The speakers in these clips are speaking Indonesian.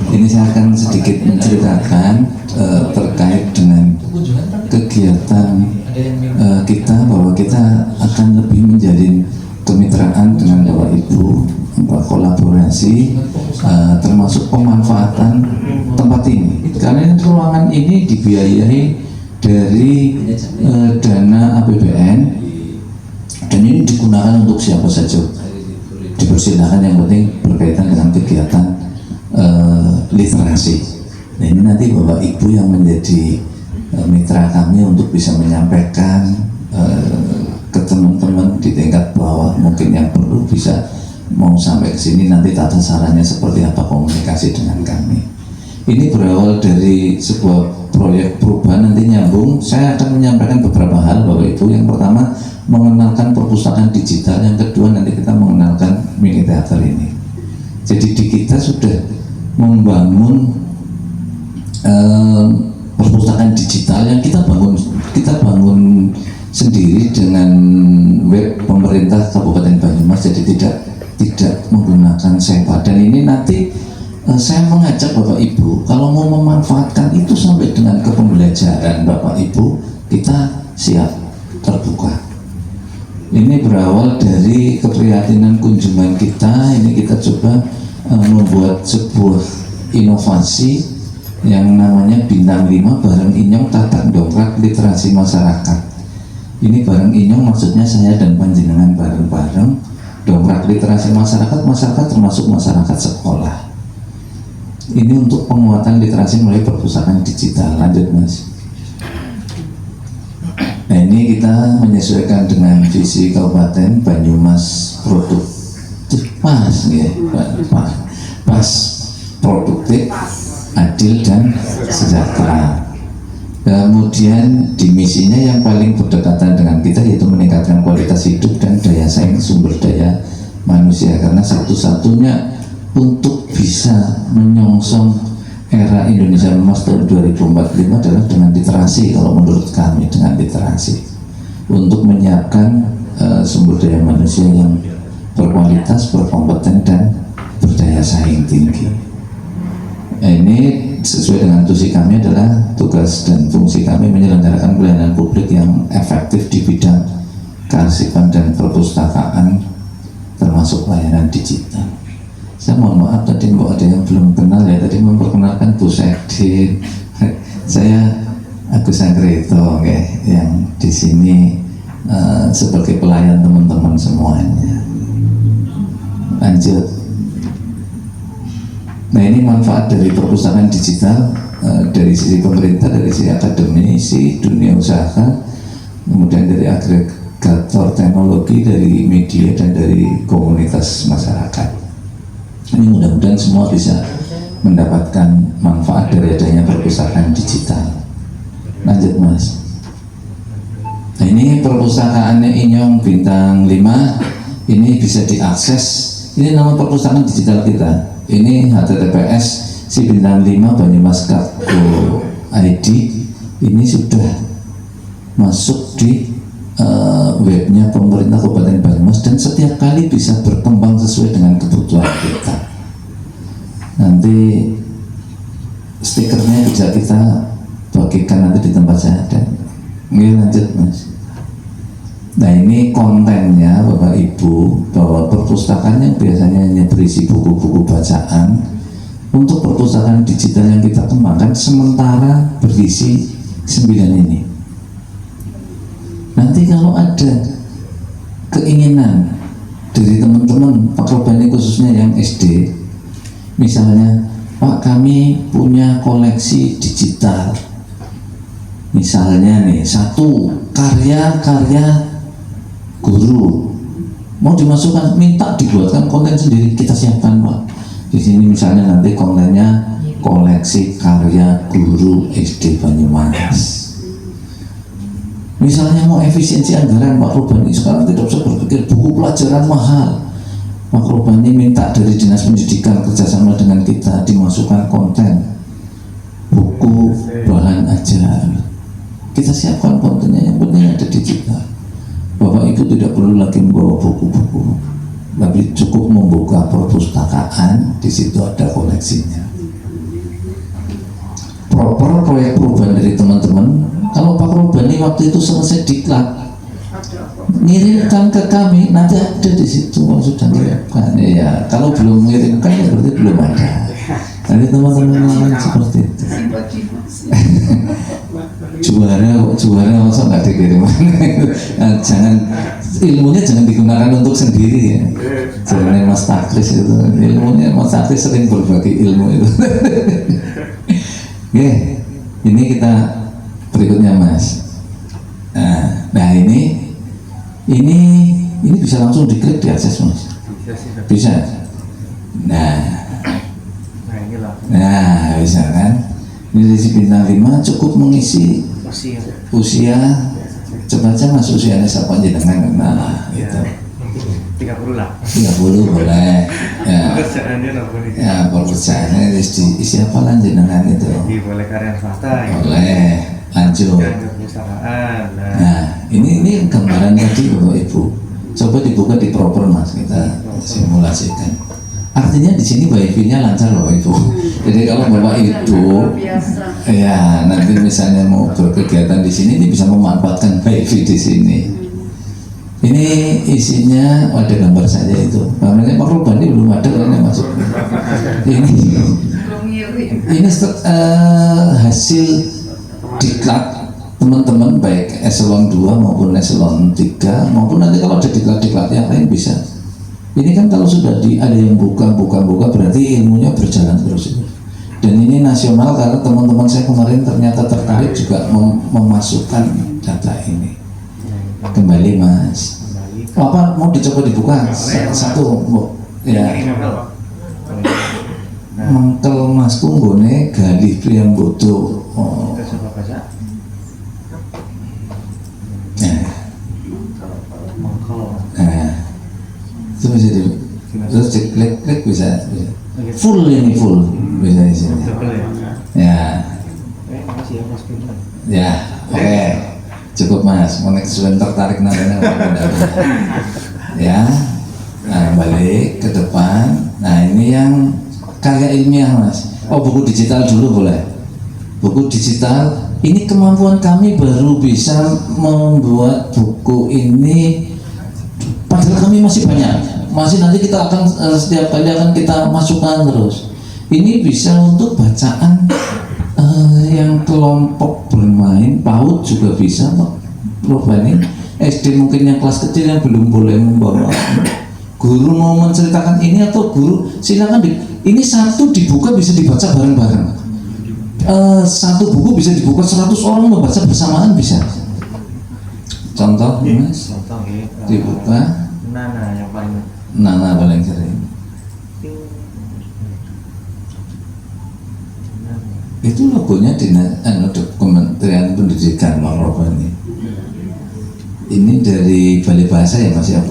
Ini saya akan sedikit menceritakan terkait dengan kegiatan kita, bahwa kita akan lebih menjalin kemitraan dengan Bapak Ibu, kolaborasi, termasuk pemanfaatan tempat ini. Karena ruangan ini dibiayai dari dana APBN dan ini digunakan untuk siapa saja. Dipersilakan, yang penting berkaitan dengan kegiatan literasi. Nah, ini nanti Bapak Ibu yang menjadi mitra kami untuk bisa menyampaikan ke teman-teman di tingkat bawah, mungkin yang perlu bisa mau sampai ke sini, nanti tata caranya seperti apa komunikasi dengan kami. Ini berawal dari sebuah proyek perubahan, nanti nyambung. Saya akan menyampaikan beberapa hal Bapak Ibu. Yang pertama, mengenalkan perpustakaan digital. Yang kedua, nanti kita mengenalkan mini teater ini. Jadi di kita sudah membangun perpustakaan digital yang kita bangun sendiri dengan web pemerintah Kabupaten Banyumas. Jadi tidak menggunakan sewa. Dan ini nanti saya mengajak Bapak Ibu, kalau mau memanfaatkan itu sampai dengan ke pembelajaran Bapak Ibu, kita siap terbuka. Ini berawal dari keprihatinan kunjungan kita. Ini kita coba membuat sebuah inovasi yang namanya Bintang 5 bareng Inyong Tatak Dongkrak Literasi Masyarakat. Ini bareng Inyong maksudnya saya dan panjenengan bareng-bareng. Dongkrak literasi masyarakat termasuk masyarakat sekolah. Ini untuk penguatan literasi melalui perpustakaan digital. Lanjut Mas. Nah, ini kita menyesuaikan dengan visi Kabupaten Banyumas produktif, pas produktif, adil dan sejahtera. Kemudian di misinya yang paling berdekatan dengan kita yaitu meningkatkan kualitas hidup dan daya saing sumber daya manusia, karena satu-satunya untuk bisa menyongsong era Indonesia Emas tahun 2045 adalah dengan literasi. Kalau menurut kami dengan literasi, untuk menyiapkan sumber daya manusia yang berkualitas, berkompeten dan berdaya saing tinggi. Ini sesuai dengan tusi kami adalah tugas dan fungsi kami menyelenggarakan pelayanan publik yang efektif di bidang kearsipan dan perpustakaan, termasuk pelayanan digital. Saya mohon maaf tadi ada yang belum kenal ya, tadi memperkenalkan Bu Sekdin. Saya Agus Anggrito yang di sini sebagai pelayan teman-teman semuanya. Lanjut. Nah, ini manfaat dari perpustakaan digital dari sisi pemerintah, dari sisi akademisi, dunia usaha, kemudian dari agregator teknologi, dari media dan dari komunitas masyarakat. Ini mudah-mudahan semua bisa mendapatkan manfaat dari adanya perpustakaan digital. Lanjut Mas. Nah, ini perpustakaannya Inyong Bintang 5. Ini bisa diakses. Ini nama perpustakaan digital kita. Ini https si bintang 5 banyumas.co.id. Ini sudah masuk di webnya pemerintah Kabupaten Banyumas dan setiap kali bisa berkembang sesuai dengan kebutuhan kita. Nanti stikernya bisa kita bagikan nanti di tempat saya ada. Ini lanjut Mas. Nah, ini kontennya Bapak Ibu, bahwa perpustakaan yang biasanya hanya berisi buku-buku bacaan, untuk perpustakaan digital yang kita kembangkan sementara berisi 9 ini. Nanti kalau ada keinginan dari teman-teman Pak Robani khususnya yang SD, misalnya Pak kami punya koleksi digital, misalnya nih satu karya-karya guru mau dimasukkan, minta dibuatkan konten sendiri, kita siapkan Pak. Di sini misalnya nanti kontennya koleksi karya guru SD Banyumas. Misalnya mau efisiensi anggaran, Pak Robani sekarang tidak usah berpikir buku pelajaran mahal. Pak Robani minta dari Dinas Pendidikan kerjasama dengan kita dimasukkan konten buku bahan ajar. Kita siapkan kontennya, yang penting ada digital. Bapak Ibu tidak perlu lagi membawa buku-buku, tapi cukup membuka perpustakaan, di situ ada koleksinya. proper proyek perubahan dari teman-teman. Kalau Pak Robani waktu itu selesai diklat, ngirimkan ke kami, nanti ada di situ kalau sudah ngirimkan. Ya, kalau belum mengirimkan ya berarti belum ada. Jadi teman-teman seperti itu. juara masa nggak dikirim. Nah, jangan, ilmunya jangan digunakan untuk sendiri ya. Jangan Mas Takris itu, ilmunya Mas Takris sering berbagi ilmu itu. Oke, ini kita berikutnya Mas. Nah ini bisa langsung diklik diakses Mas. Bisa. Nah bisa kan. Ini dari bintang 5 cukup mengisi usia. Coba aja Mas usianya siapa jenengan. Nah gitu. 30 lah. 30 boleh. Ya. Pekerjaannya boleh. Ya pekerjaannya isi apa lah jenengan itu. Boleh karyawan swasta. Boleh. Lanjut. Perusahaan. Nah ini gambaran tadi Bapak Ibu. Coba dibuka di proper Mas, kita simulasikan. Artinya di sini wifi-nya lancar Bapak Ibu. Jadi kalau Bapak Ibu ya nanti misalnya mau berkegiatan di sini, ini bisa memanfaatkan wifi di sini. Ini isinya ada gambar saja itu. Namanya Pak Robani belum ada yang masuk. Ini hasil diklat teman-teman baik eselon 2 maupun eselon 3 maupun nanti kalau ada diklat-diklat yang lain bisa. Ini kan kalau sudah ada yang buka berarti ilmunya berjalan terus. Dan ini nasional karena teman-teman saya kemarin ternyata tertarik juga memasukkan data ini. Kembali Mas. Apa mau dicoba dibuka? Satu ya. Mangkel Mas Kunggone Galih Priyambodo. Itu bisa di terus klik bisa. Full ini full bisa di sini. Ya. Ya, oke. Cukup Mas, mau sudah tertarik namanya ya. Nah balik ke depan. Nah ini yang karya ilmiah Mas. Oh buku digital dulu boleh. Buku digital ini kemampuan kami baru bisa membuat buku ini. Padahal kami masih banyak. Masih nanti kita akan setiap kali akan kita masukkan terus. Ini bisa untuk bacaan yang kelompok bermain, PAUD juga bisa Pak Robani. SD mungkin yang kelas kecil yang belum boleh membawa. Guru mau menceritakan ini atau guru silakan ini satu dibuka bisa dibaca bareng-bareng. Satu buku bisa dibuka 100 orang membaca bersamaan bisa. Contoh Mas, dibuka. Nana paling sering. Itu logonya di Kementerian Pendidikan Pak Robani. Ini dari Balai Bahasa ya Mas ya.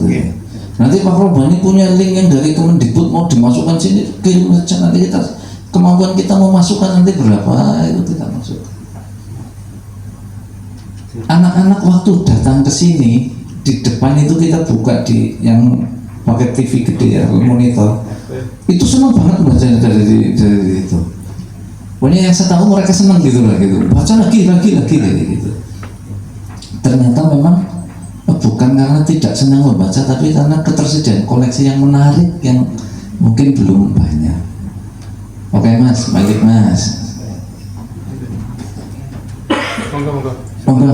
Nanti Pak Robani punya link yang dari Kemendikbud mau dimasukkan sini, kirim saja nanti kita kemampuan kita mau masukkan nanti berapa itu kita masukkan. Anak-anak waktu datang ke sini di depan itu kita buka di yang pakai TV gede ya monitor, itu senang banget bacanya dari itu. Pokoknya yang saya tahu mereka senang gitu lah gitu, baca lagi gitu. Ternyata memang bukan karena tidak senang membaca, tapi karena ketersediaan koleksi yang menarik yang mungkin belum banyak. Oke Mas, balik Mas. Monggo,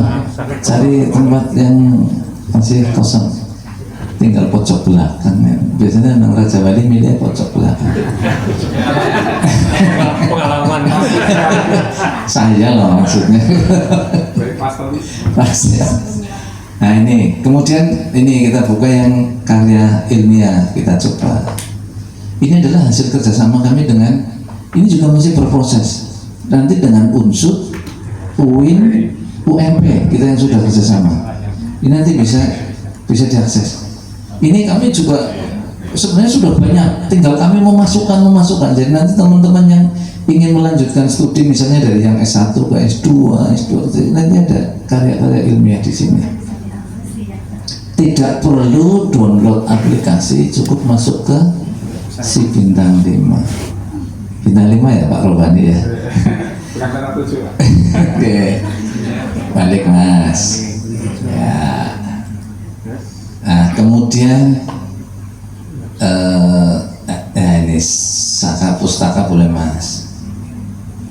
cari tempat yang masih kosong, tinggal pojok belakang ya. Biasanya orang Raja Wali milih pojok belakang. Pengalaman. Saya loh maksudnya. Pas ya. Nah ini, kemudian ini kita buka yang karya ilmiah, kita coba. Ini adalah hasil kerjasama kami dengan, ini juga masih berproses. Nanti dengan Unsud, UIN, UMP kita yang sudah kerjasama. Ini nanti bisa diakses. Ini kami juga sebenarnya sudah banyak, tinggal kami memasukkan. Jadi nanti teman-teman yang ingin melanjutkan studi misalnya dari yang S1 ke S2, nanti ada karya-karya ilmiah di sini. Tidak perlu download aplikasi, cukup masuk ke si bintang 5. Bintang 5 ya Pak Robani ya. Oke, balik Mas. Ya. Nah, kemudian ini Saka Pustaka boleh Mas.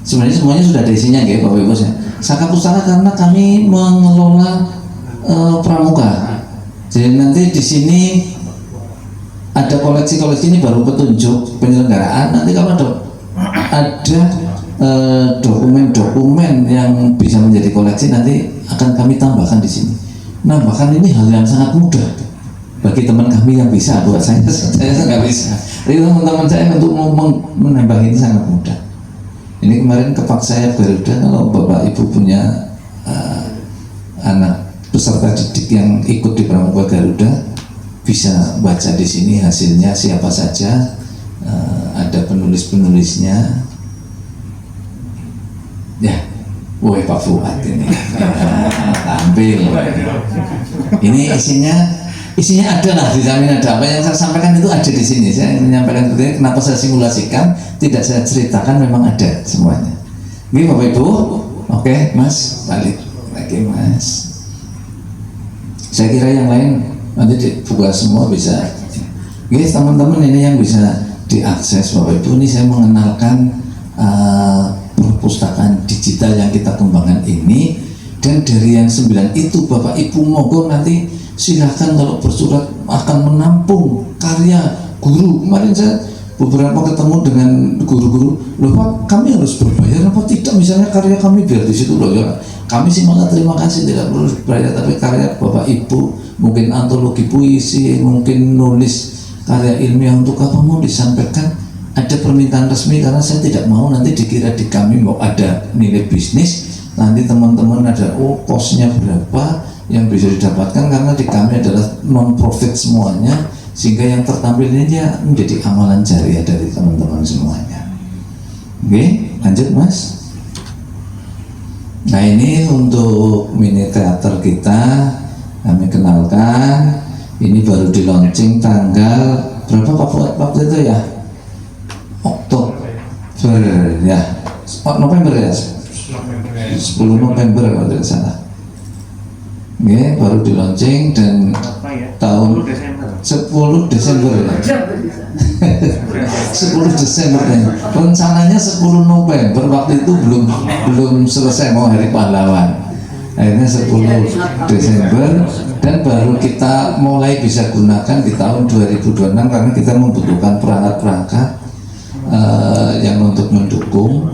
Sebenarnya semuanya sudah ada isinya ya Bapak Ibu. Saka Pustaka karena kami mengelola pramuka. Jadi nanti di sini ada koleksi-koleksi, ini baru petunjuk penyelenggaraan. Nanti kalau ada dokumen-dokumen yang bisa menjadi koleksi, nanti akan kami tambahkan di sini. Nah, bahkan ini hal yang sangat mudah bagi teman kami yang bisa, buat saya nggak bisa. Jadi teman-teman saya untuk menambah ini sangat mudah. Ini kemarin kepak saya Garuda, kalau Bapak Ibu punya anak peserta didik yang ikut di Pramuka Garuda, bisa baca di sini hasilnya siapa saja, ada penulis-penulisnya. Ya, woi Pak Fuad ini tampil. Ini isinya ada lah, dijamin ada. Apa yang saya sampaikan itu ada di sini. Saya menyampaikan seperti ini. Kenapa saya simulasikan, tidak saya ceritakan, memang ada semuanya. Ini Bapak Ibu, oke Mas, balik lagi Mas. Saya kira yang lain nanti dibuka semua bisa. Guys, teman-teman ini yang bisa diakses Bapak Ibu. Ini saya mengenalkan perpustakaan digital yang kita kembangkan ini, dan dari yang 9 itu Bapak Ibu monggo nanti silahkan kalau bersurat akan menampung karya guru. Kemarin saya beberapa ketemu dengan guru-guru, loh Pak, kami harus berbayar apa tidak, misalnya karya kami biar di situ loh ya. Kami sih malah terima kasih tidak perlu berbayar, tapi karya Bapak Ibu mungkin antologi puisi, mungkin nulis karya ilmiah, untuk apa mau disampaikan, ada permintaan resmi, karena saya tidak mau nanti dikira di kami mau ada nilai bisnis, nanti teman-teman ada kosnya berapa yang bisa didapatkan, karena di kami adalah non profit semuanya, sehingga yang tertampil ini dia menjadi amalan jariah dari teman-teman semuanya. Oke, lanjut Mas. Nah, ini untuk mini teater kita, kami kenalkan. Ini baru di launching tanggal berapa Pak waktu itu ya? Oktober ya, November ya, 10 November kalau tidak salah. Oke, baru di launching dan tahun 10 Desember ya. 10 Desember ya. Rencananya 10 November, waktu itu belum selesai mau Hari Pahlawan. Akhirnya 10 Desember, dan baru kita mulai bisa gunakan di tahun 2026 karena kita membutuhkan perangkat-perangkat yang untuk mendukung.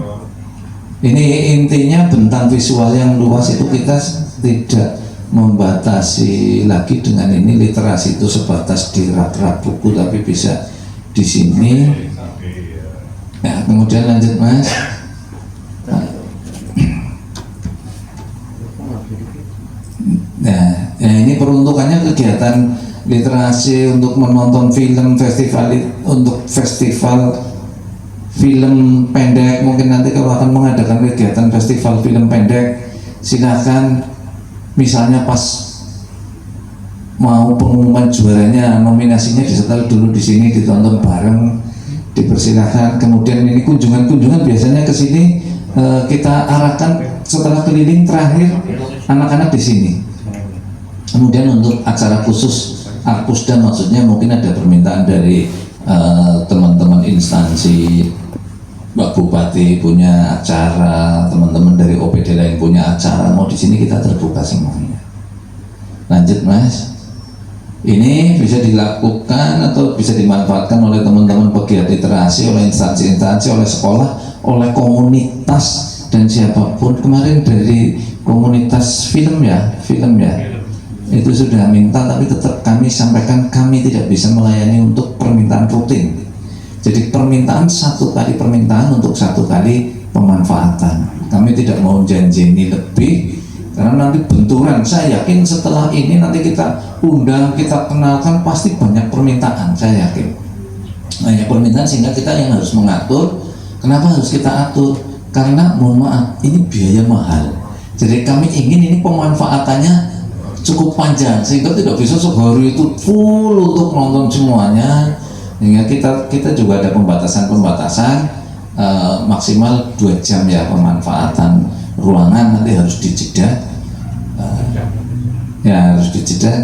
Ini intinya bentang visual yang luas itu kita tidak membatasi lagi dengan ini. Literasi itu sebatas di rak-rak buku, tapi bisa di sini. Ya, kemudian lanjut Mas. Nah, ini peruntukannya kegiatan literasi untuk menonton film, untuk festival film pendek. Mungkin nanti kalau akan mengadakan kegiatan festival film pendek, silakan. Misalnya pas mau pengumuman juaranya, nominasinya disetel dulu di sini, ditonton bareng, dipersilakan. Kemudian ini kunjungan biasanya ke sini kita arahkan setelah keliling terakhir anak-anak di sini. Kemudian untuk acara khusus Arpusda, maksudnya mungkin ada permintaan dari teman-teman instansi, Pak Bupati punya acara, teman-teman dari OPD lain punya acara, mau di sini kita terbuka semuanya. Lanjut Mas. Ini bisa dilakukan atau bisa dimanfaatkan oleh teman-teman pegiat literasi, oleh instansi-instansi, oleh sekolah, oleh komunitas dan siapapun. Kemarin dari komunitas film ya, itu sudah minta, tapi tetap kami sampaikan kami tidak bisa melayani untuk permintaan rutin. Jadi permintaan satu kali permintaan untuk satu kali pemanfaatan. Kami tidak mau janji ini lebih, karena nanti benturan. Saya yakin setelah ini nanti kita undang, kita kenalkan, pasti banyak permintaan. Saya yakin banyak permintaan, sehingga kita yang harus mengatur. Kenapa harus kita atur? Karena mohon maaf, ini biaya mahal. Jadi kami ingin ini pemanfaatannya cukup panjang, sehingga tidak bisa sehari itu full untuk nonton semuanya. Sehingga kita juga ada pembatasan maksimal 2 jam ya pemanfaatan ruangan, nanti harus dijeda, ya harus dijeda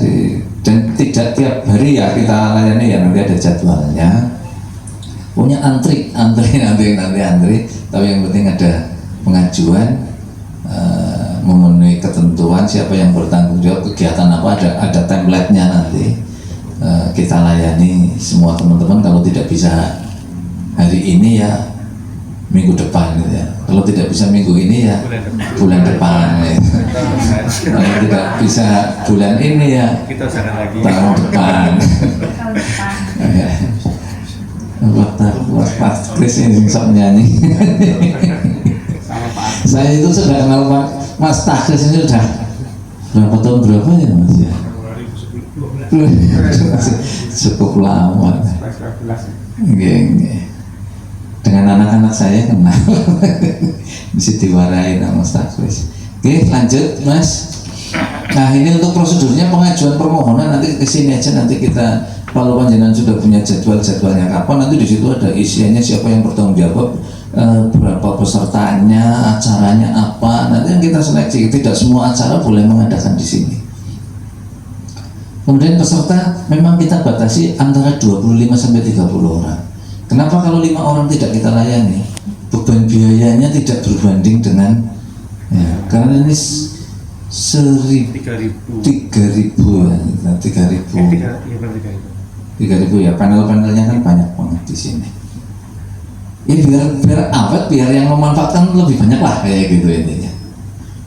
dan tidak tiap hari ya kita layani ya, nanti ada jadwalnya, punya antri nanti antri, tapi yang penting ada pengajuan, memenuhi ketentuan siapa yang bertanggung jawab kegiatan apa, ada template-nya nanti. Kita layani semua teman-teman. Kalau tidak bisa hari ini ya minggu depan gitu ya. Kalau tidak bisa minggu ini ya bulan depan ya. Kalau tidak bisa bulan ini ya Kita usahakan lagi. tahun depan. Pak Kris ini sok nyanyi. Saya itu sudah kenal Pak Mas Takris ini sudah berapa tahun berapa ya Mas ya? Cukup lama. Dengan anak-anak saya kenal. Mesti diwarai sama Mas Takris. Oke, lanjut Mas. Nah ini untuk prosedurnya pengajuan permohonan nanti kesini aja, nanti kita kalau panjenengan sudah punya jadwalnya kapan, nanti di situ ada isiannya, siapa yang bertanggung jawab, berapa pesertanya, acaranya apa, nanti yang kita seleksi. Tidak semua acara boleh mengadakan di sini. Kemudian peserta memang kita batasi antara 25 sampai 30 orang. Kenapa kalau 5 orang tidak kita layani? Beban biayanya tidak berbanding dengan ya, karena ini 3.000 ya, 3.000 ya, panel-panelnya kan banyak banget di sini. Ya biar awet, biar yang memanfaatkan lebih banyak lah kayak gitu intinya.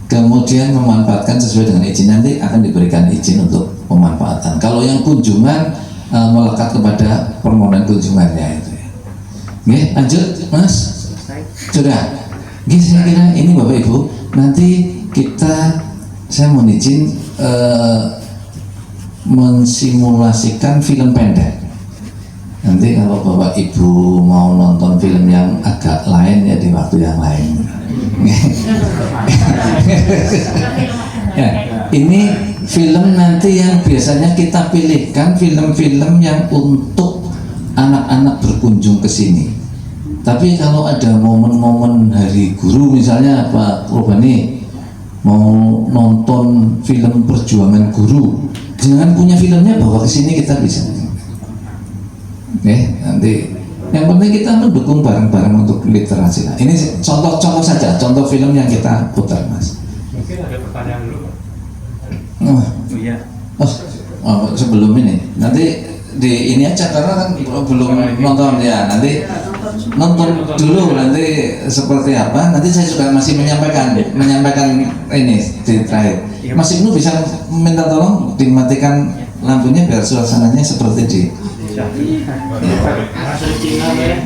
Kemudian memanfaatkan sesuai dengan izin, nanti akan diberikan izin untuk pemanfaatan. Kalau yang kunjungan melekat kepada permohonan kunjungannya itu ya. Oke, lanjut Mas. Sudah. Oke, saya kira ini Bapak Ibu, nanti saya mohon izin mensimulasikan film pendek. Nanti kalau Bapak Ibu mau nonton film yang agak lain ya di waktu yang lain. Ya, ini film nanti yang biasanya kita pilihkan film-film yang untuk anak-anak berkunjung ke sini. Tapi kalau ada momen-momen hari guru misalnya Pak Robani mau nonton film perjuangan guru, jangan punya filmnya bawa ke sini, kita bisa. Oke, nanti yang penting kita mendukung bareng-bareng untuk literasi. Nah, ini contoh saja, contoh film yang kita putar Mas. Mungkin ada pertanyaan dulu Pak. Oh Iya. Sebelum ini, nanti di ini aja karena kan belum nonton ya, nanti nonton dulu nanti seperti apa, nanti saya juga masih menyampaikan ini di terakhir. Mas Ibnu bisa minta tolong dimatikan lampunya biar suasananya seperti di.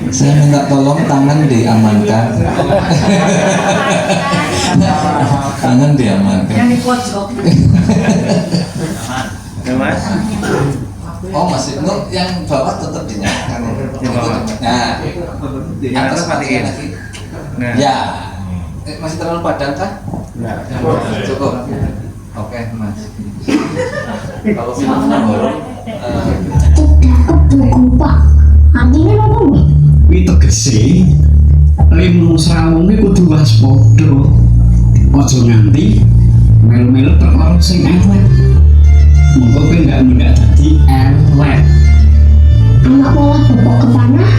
Saya minta tolong tangan diamankan. Tangan diamankan. Yang di pojok. Oh Mas Ibnu yang bawah tetap dinyalakan. Nah, atas matiin lagi. Ya, masih terlalu padang kah? Cukup. Oke Mas. Kalau filmnya baru. Buku Pak, artinya apa Pak? Kuwi tegese limu srawung iki kudu waspada. Aja nganti melu-melu perkara sing elek. Monggo kowe ndak dadi elek. Anak pola bapak ke tanah,